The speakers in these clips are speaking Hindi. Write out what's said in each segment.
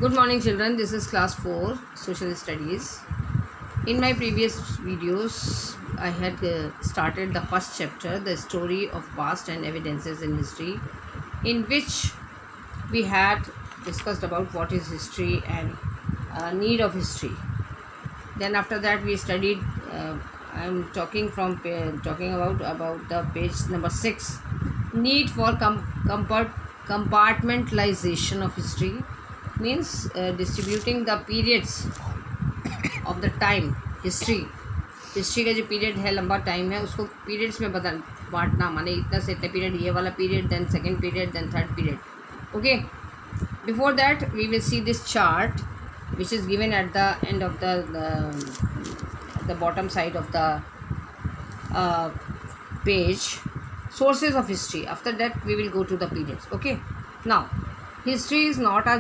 Good morning, children. This is class 4 social studies. In my previous videos, I had started the first chapter, the story of past and evidences in history, in which we had discussed about what is history and need of history. Then after that, we studied. I am talking about the page number 6. Need for compartmentalization of history means distributing the periods of the time. History का जो पीरियड है, लंबा टाइम है, उसको पीरियड्स में बांटना, माने इतना से इतना पीरियड, ये वाला period, then second period, then third period. Okay, before that we will see this chart which is given at the end of the bottom side of the page. Sources of history. After that we will go to the periods. Okay, now history is not a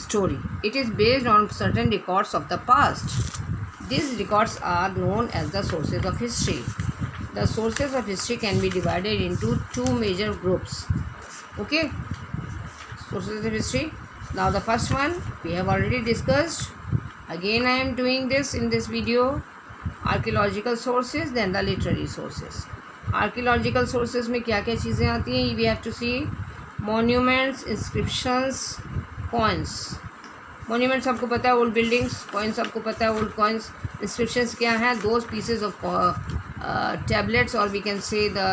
story. It is based on certain records of the past. These records are known as the sources of history. The sources of history can be divided into two major groups. Okay, sources of history. Now the first one we have already discussed. Again I am doing this in this video. Archaeological sources, then the literary sources. Archaeological sources में क्या क्या चीज़ें आती हैं? We have to see monuments, inscriptions, coins. Monuments आपको पता है, old buildings. Coins आपको पता है, old coins. Inscriptions क्या हैं? Those pieces of tablets, or we can say the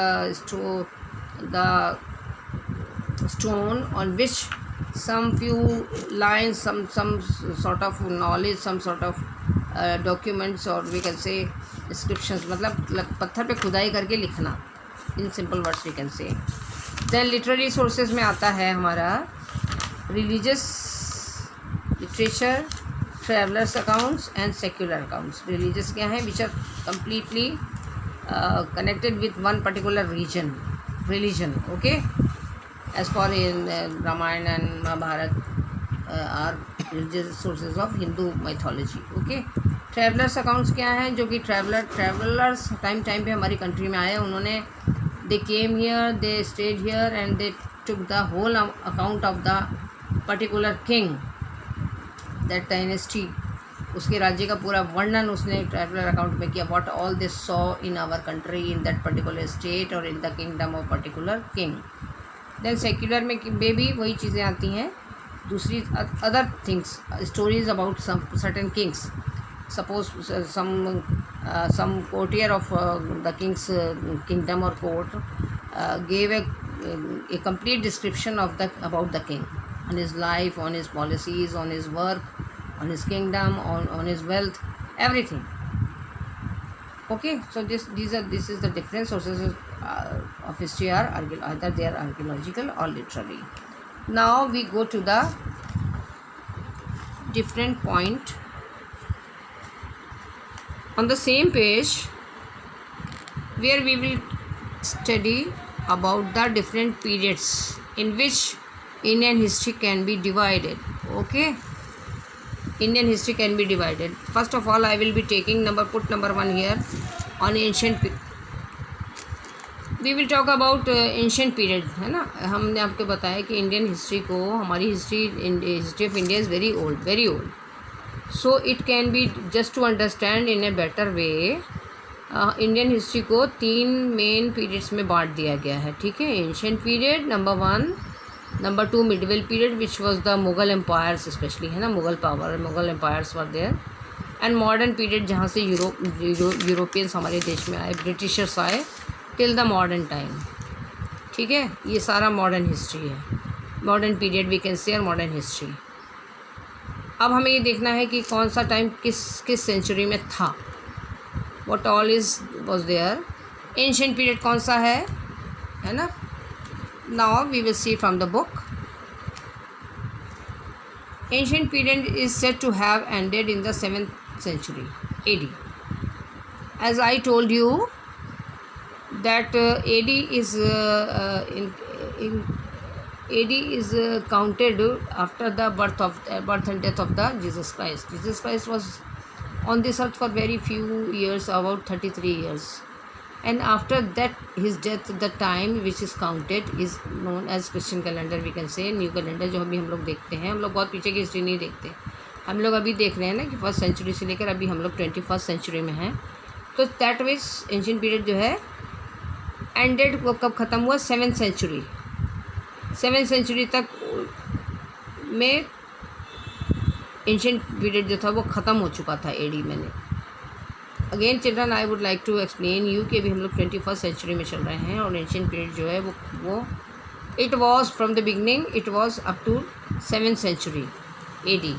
stone on which some few lines, some sort of knowledge, some sort of documents, or we can say descriptions, मतलब पत्थर पे खुदाई करके लिखना, in simple words we can say. Then literary sources में आता है हमारा religious literature, travelers accounts and secular accounts. Religious क्या है? Which are completely connected with one particular religion. Okay, as for in Ramayana and Mahabharata are religious sources of Hindu mythology. Okay, travelers accounts क्या हैं? जो कि travelers टाइम पे हमारी कंट्री में आए, उन्होंने they came here, they stayed here and they took the whole account of the particular king, that dynasty, उसके राज्य का पूरा वर्णन उसने ट्रैवलर अकाउंट में किया. what all they saw in our country, in that particular state or in the kingdom of particular king. Then secular में भी वही चीज़ें आती हैं, दूसरी other things, stories about some certain kings. Suppose some courtier of the king's kingdom or court gave a complete description of about the king, on his life, on his policies, on his work, on his kingdom, on his wealth, everything. Okay, so this is the different sources of history are either they are archaeological or literary. Now we go to the different point on the same page, where we will study about the different periods in which Indian history can be divided. Okay, Indian history can be divided. First of all, I will be taking put number 1 here on ancient. We will talk about ancient period, है ना. हमने आपको बताया कि इंडियन हिस्ट्री को, हमारी history of India is very old. So it can be just to understand in a better way. Indian history को 3 मेन पीरियड्स में बांट दिया गया है. ठीक है, ancient period number 1, number 2 medieval period which was the Mughal empires specially, है ना, Mughal empires were there. And modern period जहाँ से यूरोपियंस हमारे देश में आए, ब्रिटिशर्स आए, टिल द मॉडर्न टाइम. ठीक है, ये सारा मॉडर्न हिस्ट्री है, modern period we can say modern history. अब हमें ये देखना है कि कौन सा टाइम किस सेंचुरी में था, what all was there. Ancient period कौन सा है ना. Now we will see from the book. Ancient period is said to have ended in the 7th century AD. As I told you that AD is counted after the birth and death of the Jesus Christ. Jesus Christ was on this earth for very few years, about 33 years. And after that his death the time which is counted is known as Christian calendar, we can say new calendar जो अभी हम लोग देखते हैं। हम लोग बहुत पीछे की हिस्ट्री नहीं देखते, हम लोग अभी देख रहे हैं ना कि 1st सेंचुरी से लेकर अभी हम लोग 21st सेंचुरी में हैं। तो दैट मीन्स एंशिएंट पीरियड जो है एंडेड कब ख़त्म हुआ, 7th सेंचुरी। 7th सेंचुरी तक में एंशिएंट पीरियड जो था वो ख़त्म हो चुका था एडी में। Again children I would like to explain you कि अभी हम लोग 21st सेंचुरी में चल रहे हैं और एंशिएंट पीरियड जो है वो it was from the beginning, it was up to 7th century AD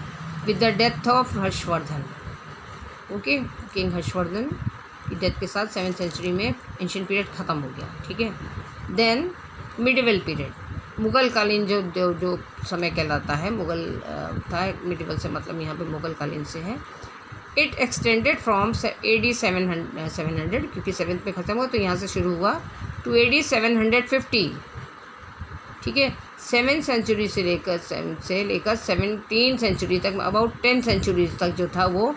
with the death of Harshavardhan. Okay, king Harshavardhan की डेथ के साथ 7th सेंचुरी में एंशिएंट पीरियड ख़त्म हो गया, ठीक है। देन मिडिवल पीरियड, मुग़ल कालीन जो समय कहलाता है, मुग़ल था, मिडिवल से मतलब यहाँ पे मुग़ल कालीन से है। इट एक्सटेंडेड फ्रॉम AD 700 क्योंकि 7th में ख़त्म हुआ तो यहाँ से शुरू हुआ टू AD 750, ठीक है। 7th सेंचुरी से लेकर 17th सेंचुरी तक, अबाउट 10 सेंचुरीज तक जो था वो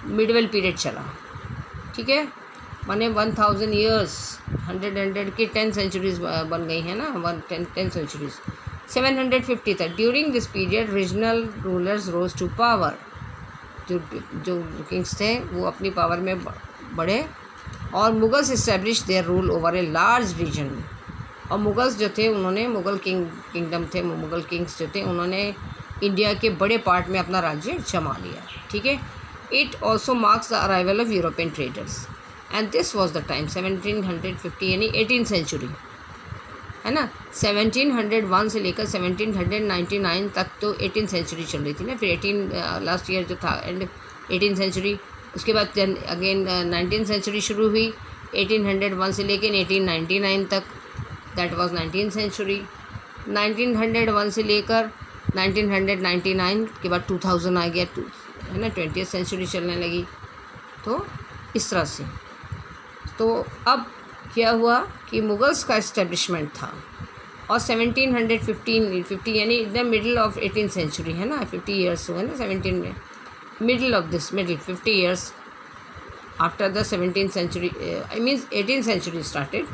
मिडवल पीरियड चला, ठीक है। माने 1000 ईयर्स, 100 की 10 सेंचुरीज बन गई हैं ना, 10 सेंचुरीज। 750 तक during this period regional rulers rose to power, जो किंग्स थे वो अपनी पावर में बढ़े और Mughals establish their rule over a large region. और मुगल्स जो थे उन्होंने, मुग़ल किंगडम थे, मुग़ल किंग्स जो थे उन्होंने इंडिया के बड़े पार्ट में अपना राज्य जमा लिया, ठीक है। It also marks the arrival of European traders and this was the time 1750 यानी 18th सेंचुरी, है ना। 1701 से लेकर 1799 तक तो 18th सेंचुरी चल रही थी ना, फिर 18 लास्ट ईयर जो था एंड 18th सेंचुरी, उसके बाद अगेन 19th सेंचुरी शुरू हुई 1801 से लेकर 1899 तक, दैट वाज 19th सेंचुरी। 1901 से लेकर 1999 के बाद 2000 आ गया, है ना, 20th सेंचुरी चलने लगी। तो इस तरह से तो अब क्या हुआ कि मुगल्स का इस्टेब्लिशमेंट था और 1750 यानी the middle of 18th century, है ना, 50 ईयर्स हुए ना 17 में, middle of this 50 years after the 17th century, I means 18th century started.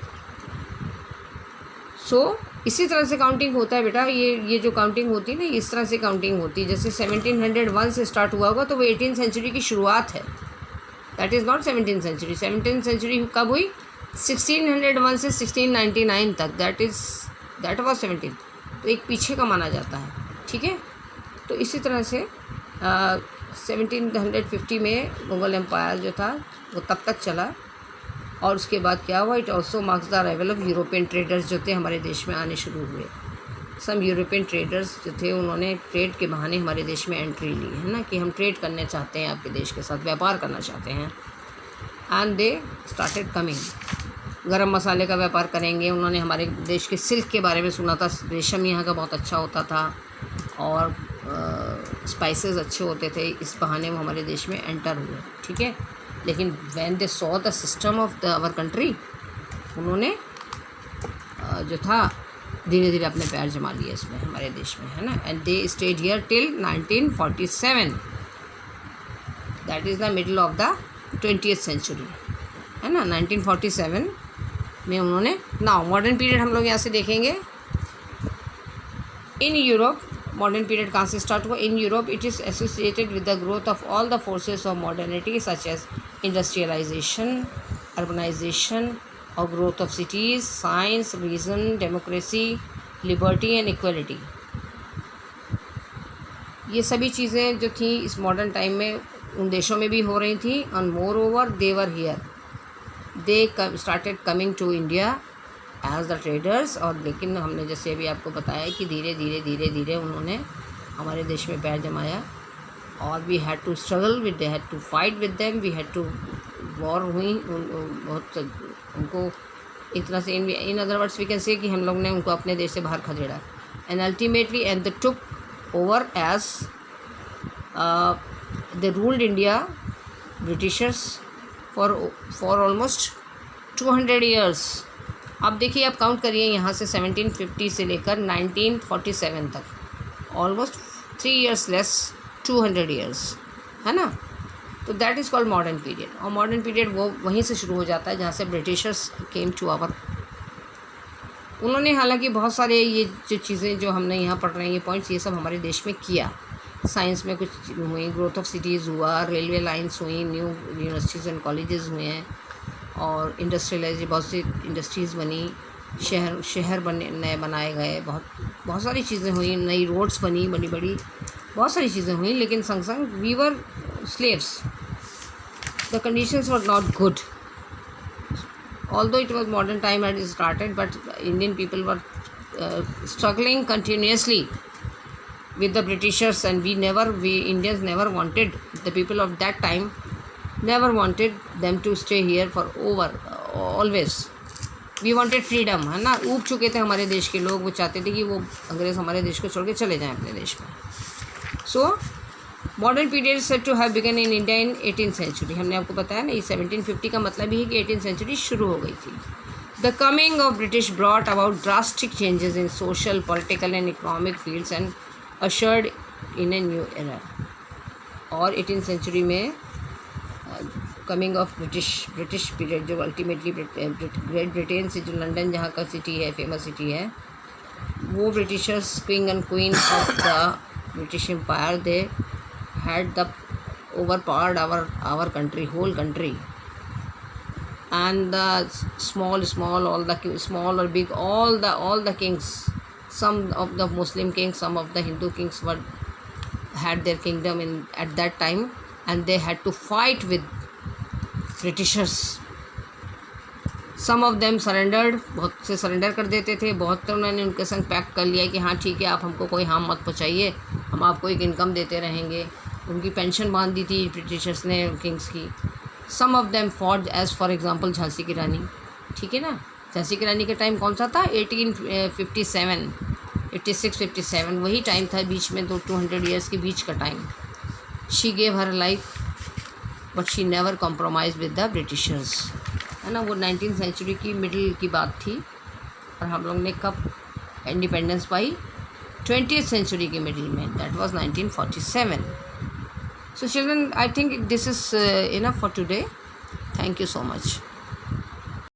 So इसी तरह से काउंटिंग होता है बेटा, ये जो काउंटिंग होती है ना, इस तरह से काउंटिंग होती है। जैसे 1701 से स्टार्ट हुआ होगा तो वो 18th सेंचुरी की शुरुआत है, that is not 17th century. 17th century कब हुई, 1601 से 1699 तक, दैट वाज 17, तो एक पीछे का माना जाता है, ठीक है। तो इसी तरह से 1750 में मुग़ल एम्पायर जो था वो तब तक चला और उसके बाद क्या हुआ, it also marks the arrival of European traders जो थे हमारे देश में आने शुरू हुए। सम यूरोपियन ट्रेडर्स जो थे उन्होंने ट्रेड के बहाने हमारे देश में एंट्री ली, है ना, कि हम ट्रेड करने चाहते हैं, आपके देश के साथ व्यापार करना चाहते हैं। एंड दे स्टार्टेड कमिंग, गरम मसाले का व्यापार करेंगे। उन्होंने हमारे देश के सिल्क के बारे में सुना था, रेशम यहाँ का बहुत अच्छा होता था और स्पाइसेस अच्छे होते थे, इस बहाने वो हमारे देश में एंटर हुए, ठीक है। लेकिन when they saw the system of our country, उन्होंने जो था धीरे धीरे अपने पैर जमा लिए इसमें, हमारे देश में, है ना। And they stayed here till 1947, that is the middle of the 20th century, है ना। 1947 में उन्होंने, नाउ मॉडर्न पीरियड हम लोग यहाँ से देखेंगे। इन यूरोप, मॉडर्न पीरियड कहाँ से स्टार्ट हुआ, in Europe it is associated with the growth of all the forces of modernity such as industrialisation, urbanisation और growth of cities, science, reason, democracy, liberty and equality. ये सभी चीज़ें जो थी इस मॉडर्न टाइम में उन देशों में भी हो रही थी। और more over they were here, they started coming to India as the traders. और लेकिन हमने जैसे अभी आपको बताया कि धीरे धीरे उन्होंने हमारे देश में पैर जमाया और we had to struggle with, they had to fight with them, we had to war हुई, बहुत उनको एक तरह से in other words we can say कि हम लोग ने उनको अपने देश से बाहर खदेड़ा। And ultimately and the took over as they ruled India Britishers for almost 200 years. अब देखिए, आप काउंट करिए यहाँ से 1750 से लेकर 1947 तक, ऑलमोस्ट 3 ईयर्स लेस 200 ईयर्स, है ना। तो that is called modern period. और मॉडर्न पीरियड वो वहीं से शुरू हो जाता है जहाँ से ब्रिटिशर्स केम टू आवर। उन्होंने हालांकि बहुत सारे ये जो चीज़ें जो हमने यहाँ पढ़ रहे हैं, ये पॉइंट्स, ये सब हमारे देश में किया। साइंस में कुछ हुई, ग्रोथ ऑफ सिटीज़ हुआ, रेलवे लाइंस हुई, न्यू यूनिवर्सिटीज़ एंड कॉलेजेस हुए हैं, और इंडस्ट्रियलाइज बहुत सी इंडस्ट्रीज़ बनी, शहर बने, नए बनाए गए, बहुत सारी चीज़ें हुई, नई रोड्स बनी, बड़ी बड़ी बहुत सारी चीज़ें हुई। लेकिन संग संग we were slaves, the conditions were not good. Although it was modern time had started, but Indian people were struggling continuously with the Britishers, and we Indians never wanted, the people of that time never wanted them to stay here for always. We wanted freedom, है ना। ऊब चुके थे हमारे देश के लोग, वो चाहते थे कि वो अंग्रेज़ हमारे देश को छोड़ के चले जाएं अपने देश में। So modern period said to have begun in India in 18th century. हमने आपको बताया ना, ये 1750 का मतलब ही है कि 18th सेंचुरी शुरू हो गई थी। The coming of British brought about drastic changes in social, political and economic fields and ushered in a new era. और 18th सेंचुरी में कमिंग ऑफ ब्रिटिश पीरियड, जो अल्टीमेटली ग्रेट ब्रिटेन से, जो लंदन जहाँ का सिटी है, फेमस सिटी है, वो Britishers, king and queen of the British empire, they had the overpowered our country, whole country, and the small all the small or big, all the kings, some of the Muslim kings, some of the Hindu kings had their kingdom at that time, and they had to fight with Britishers. Some of them surrendered, बहुत से सरेंडर कर देते थे, बहुत तो उन्होंने उनके संग पैक्ट कर लिया कि हाँ ठीक है, आप हमको कोई हार्म मत पहुँचाइए, हम आपको एक इनकम देते रहेंगे। उनकी पेंशन बांध दी थी ब्रिटिशर्स ने किंग्स की। Some of them fought, as for example Jhansi की रानी, ठीक है ना। झांसी की रानी का टाइम कौन सा था? 1857, 86-57, वही टाइम था, बीच में तो 200 ईयर्स के बीच का time. She gave her life but she never compromise with the Britishers, है ना। वो 19th सेंचुरी की मिडिल की बात थी, और हम लोग ने कब इंडिपेंडेंस पाई? 20th सेंचुरी की मिडिल में, that was 1947. So children, I think this is enough for today. Thank you so much.